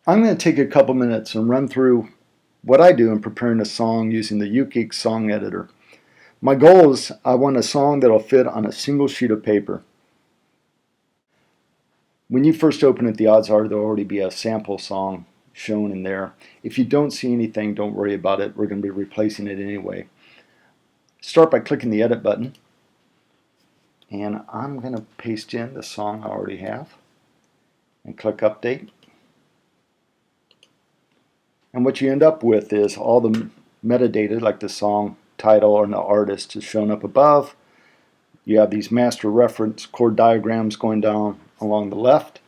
I'm going to take a couple minutes and run through what I do in preparing a song using the Uke Geeks song editor. My goal is I want a song that'll fit on a single sheet of paper. When you first open it, the odds are there'll already be a sample song shown in there. If you don't see anything, don't worry about it. We're going to be replacing it anyway. Start by clicking the edit button, and I'm going to paste in the song I already have and click update. And what you end up with is all the metadata, like the song title and the artist, is shown up above. You have these master reference chord diagrams going down along the left,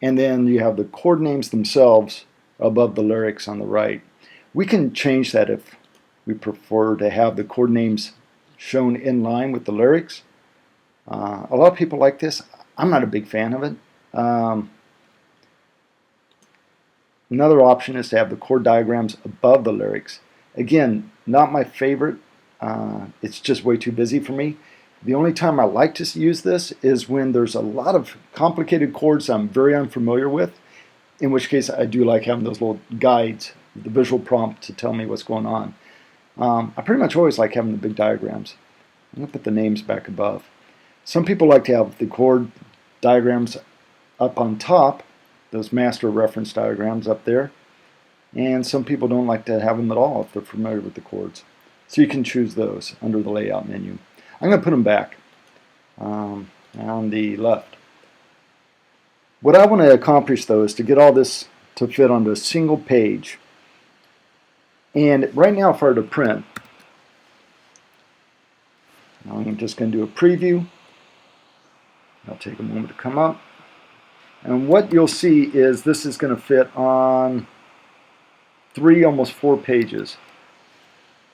and then you have the chord names themselves above the lyrics on the right. We can change that if we prefer to have the chord names shown in line with the lyrics. A lot of people like this. I'm not a big fan of it. Another option is to have the chord diagrams above the lyrics. Again, not my favorite. It's just way too busy for me. The only time I like to use this is when there's a lot of complicated chords I'm very unfamiliar with, in which case I do like having those little guides, the visual prompt to tell me what's going on. I pretty much always like having the big diagrams. I'm going to put the names back above. Some people like to have the chord diagrams up on top, those master reference diagrams up there, and some people don't like to have them at all if they're familiar with the chords. So you can choose those under the layout menu. I'm going to put them back on the left. What I want to accomplish though is to get all this to fit onto a single page. And right now if I were to print, I'm just going to do a preview. I'll take a moment to come up. And what you'll see is this is going to fit on 3, almost 4 pages.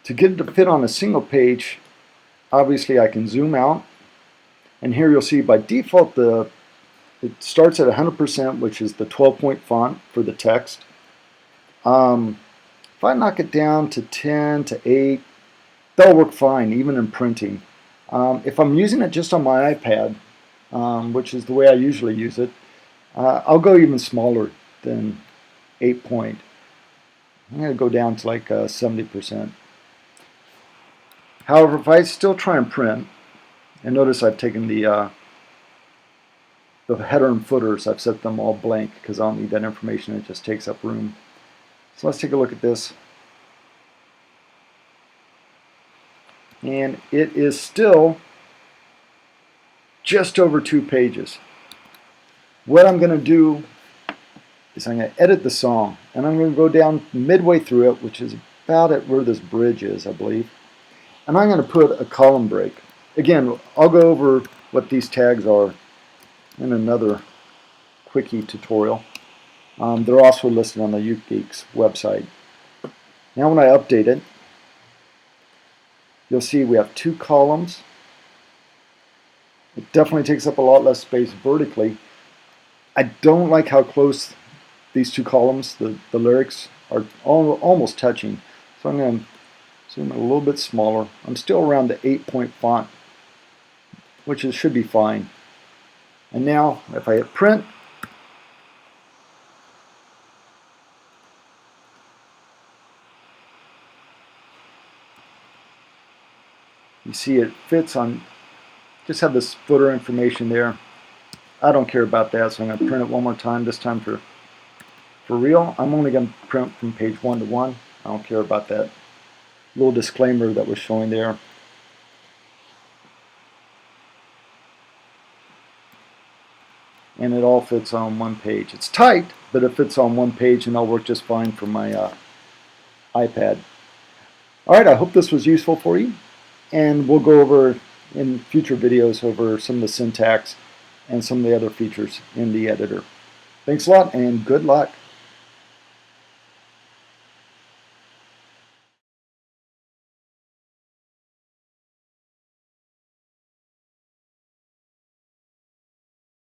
To get it to fit on a single page, obviously I can zoom out. And here you'll see by default it starts at 100%, which is the 12-point font for the text. If I knock it down to 10 to 8, that'll work fine, even in printing. If I'm using it just on my iPad, which is the way I usually use it, I'll go even smaller than 8 point. I'm going to go down to like 70%. However, if I still try and print, and notice I've taken the header and footers, I've set them all blank because I don't need that information, it just takes up room. So let's take a look at this. And it is still just over 2 pages. What I'm going to do is I'm going to edit the song, and I'm going to go down midway through it, which is about at where this bridge is, I believe. And I'm going to put a column break. Again, I'll go over what these tags are in another quickie tutorial. They're also listed on the Uke Geeks website. Now when I update it, you'll see we have 2 columns. It definitely takes up a lot less space vertically. I don't like how close these 2 columns, the lyrics, are almost touching. So I'm going to zoom it a little bit smaller. I'm still around the 8-point font, which should be fine. And now if I hit print, you see it fits on, just have this footer information there. I don't care about that, so I'm going to print it one more time, this time for real. I'm only going to print from page 1 to 1. I don't care about that little disclaimer that was showing there. And it all fits on 1 page. It's tight, but it fits on 1 page, and that'll work just fine for my iPad. Alright, I hope this was useful for you, and we'll go over in future videos over some of the syntax and some of the other features in the editor. Thanks a lot, and good luck.